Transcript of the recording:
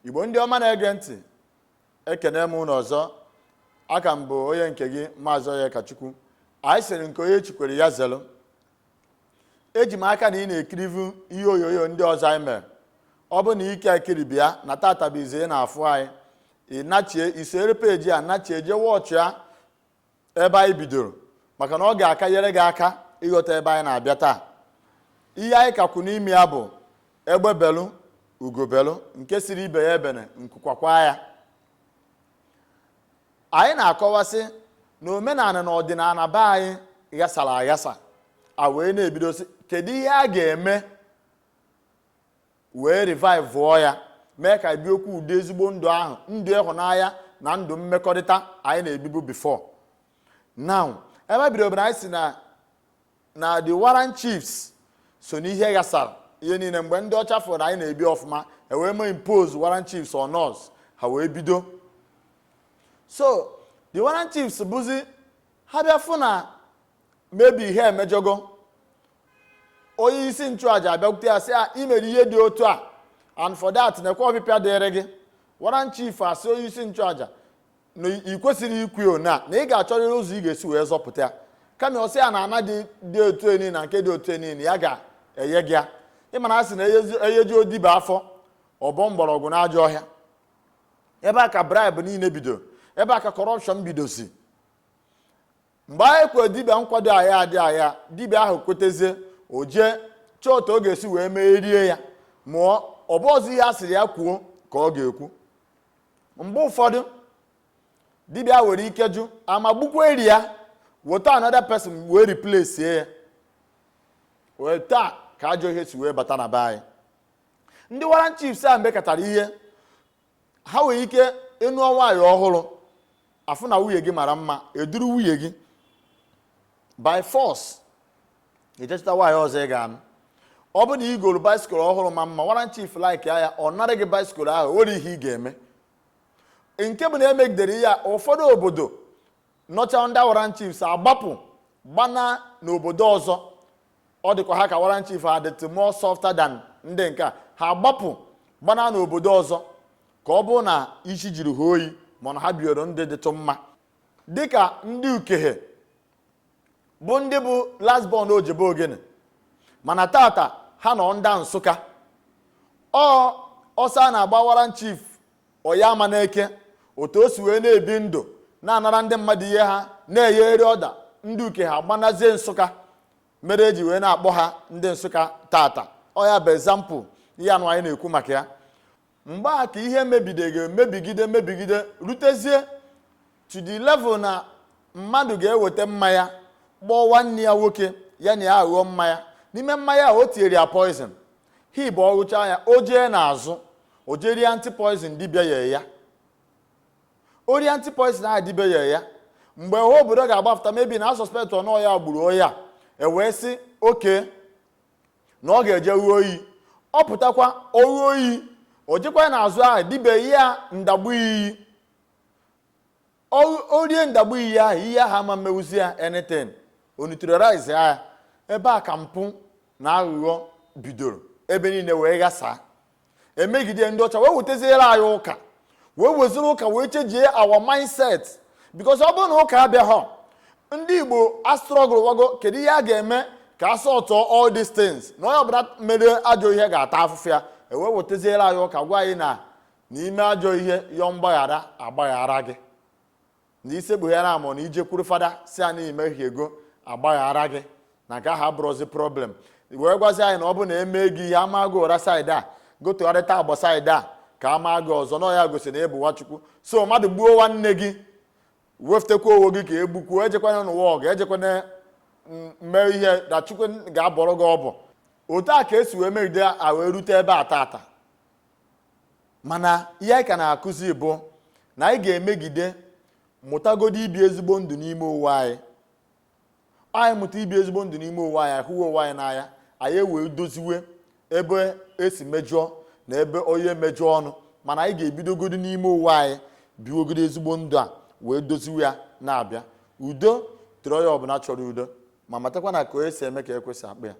Igbo ndị ọma na-ege ntị, ekene m unu ọzọ. Aka m bụ onye nke gị Maazị Onyekachukwu. Anyị sịrị nke onye chikwere ya zelu. Eji m aka na ị na-ekirivu ihe onyonyo ndị ọzọ anyị mere. Ọ bụ na ike ekiri bịa na tata bụ ize na-afụ anyị, ịnachie isere peji a nachie je wọchị ya ebe anyị bidoro, maka na ọ ga-aka nyere gị aka ịghọta ebe anyị na-abịa taa. Ihe anyị kakwu n'ime ya bụ egbe belu ugobelu nke siri ibe ya ebene nkukwakwa ya. Anyị na-akọwasị na omenala na ọdịnala be anyị ghasara aghasa, a wee na-ebidosi kedu ihe a ga-eme wee revive ya, mee ka ebi okwu ụdị ezigbo ndụ ahụ, ndụ ịhụnanya na ndụ mmekọrịta anyị na-ebibu before. Now ebe bidoro anyị si na the Warren Chiefs so n'ihe ghasara ihe niile. Mgbe ndị ọcha fụrụ na anyị na-ebi ọfụma, wee mee impose Warren Chiefs on us, ha wee bido. So the Warren Chiefs bụzi ha bịa fụ na maybe ihe emejogo, onye isi nchụaja abịakwute ya sị imere ihe dị otu a, and for that na-ekwe ọpịpịa dịrị gị. Warren Chief asị onye isi nchụaja na ị kwesịrị ikwu na ị ga-achọrịrị ụzọ ị ga-esi wee zọpụta ya, kama ọ sị ya na ana dị otu enyi na nke dị otu enyi ya ga-enye gị ya. Ịmana asị na eyeji odibe afọ ọbọ mgbọrọgwụ na ajọ ọhịa. Ebe a ka bribe niile bido, ebe a ka corruption bidosi. Mgbe anyị kwe dibịa nkwado agha adị agha, dibịa ahụ kwetezie o jee chọọ otu ọ ga-esi wee merie ya, mụọ ọ bụ ọzọ ihe a sịrị ya kwuo ka ọ ga-ekwu. Mgbe ụfọdụ dibịa nwere ike jụ ama gbukwa eri ya, weta another person wee replace ya, wee taa ka ajọ ihe si wee bata na be anyị. Ndị Warren Chiefs a mekọtara ihe, ha nwere ike ịnụọ nwaanyị ọhụrụ, afụ na nwunye gị mara mma, eduru nwunye gị by force ejechita nwaanyị ọzọ ị ga-anụ. Ọ bụ na ị goro bicycle ọhụrụ ma mma, Warren Chief like ya ọ nara gị bicycle ahụ, nwere ihe ị ga-eme. Nke bụ na emegidere ya, ụfọdụ obodo nọcha ndị Warren Chiefs agbapụ gbana n'obodo ọzọ. Ọ dịkwa ha ka Warren Chief adịtụ more softer than ndị nke a, ha agbapụ gbana n'obodo ọzọ ka ọ bụ na isi jiri ha oyi, mana ha bioro ndị dịtụ mma. Dịka ndị Ukeghe bụ ndị bụ last born ojebe ogene, mana tata ha nọ ndị Nsụka. Ọsọ a na-agba Warren Chief ọya ama n'eke, otu o si wee na-ebi ndụ na-anara ndị mmadụ ihe ha, na-eyegharị ọda. Ndị Ukeghe agbanazie Nsụka, mere eji wee na-akpọ ha ndị Nsụka tata. Ọ ya bụ example ihe anụ anyị na-ekwu maka ya. Mgbe a ka ihe mebigide rutezie to the level na mmadụ ga-eweta mmanya kpọọ nwanne ya nwoke ya na ya aghụọ mmanya. N'ime mmanya o tinyere ya poison, hi bụ ọgwụcha ya, o jee n'azụ o jeri anti-poison dibịa ya ya, ori anti-poison ahụ dibịa ya ya. Mgbe obodo ga-agbapụta mebi na suspect ọnọ ya gburu oyi a, wee sị oke na ọ ga-eje ruo oyi. Ọ pụtakwa oruo oyi, o jekwa n'azụ ahụ dibịa ya ndagbu iyi. Orie ndagbu iyi ahụ, ihe ahụ ama mmewuzi ya anything, o neutralize ya. Ebe a ka mpụ na aghụghọ bidoro ebe niile wee ghasaa. Emegide ndị ọcha wee weteziere anyị ụka, wee weziri ụka wee chejie our mindset, because ọ bụrụ na ụka abịaghọ, ndị Igbo astrọgụl wago kedu ihe a ga-eme ka a sọtụọ all these things, na onye ọbụla mere ajọ ihe ga-ata afụfụ ya. Wee weteziere anyị ụka gwa anyị na n'ime ajọ ihe yọọ mgbaghara agbaghara gị, na isegbughara amụ na ijekwuru fada si a n'ime ego agbaghara gị, na nke ahụ abụrụzi problem. Wee gwazi anyị na ọ bụ na eme gị ihe ama gị ụra saịdị a, gotugharịta agba saịdị a ka ama gị ọzọ, na ya gosi na ebu Nwachukwu. So mmadụ gbuo nwanne gị, weftekwa owo gị ka egbukwuo, ejekwana n'ụwa ọgụ, ejekwana mee ihe na Chukwu ga-abọrọ gị ọbọ. Otu a ka esi wee megide a wee rute ebe a tata. Mana ihe anyị ka na-akụzi bụ na anyị ga-emegide mụtagodi ibi ezigbo ndụ n'ime ụwa anyị. Anyị mụta ibi ezigbo ndụ n'ime ụwa anyị, ahụwe ụwa anyị n'anya, anyị wee doziwe ebe esi mejọọ na ebe onye mejọọ ọnụ. Mana anyị ga-ebidogodi n'ime ụwa anyị biwogodi ezigbo ndụ a wee doziwe ya na-abịa. Udo tụrụ onye ọbụla chọrọ udo, ma matakwa na ka o esi eme ka ekwesị akpa ya.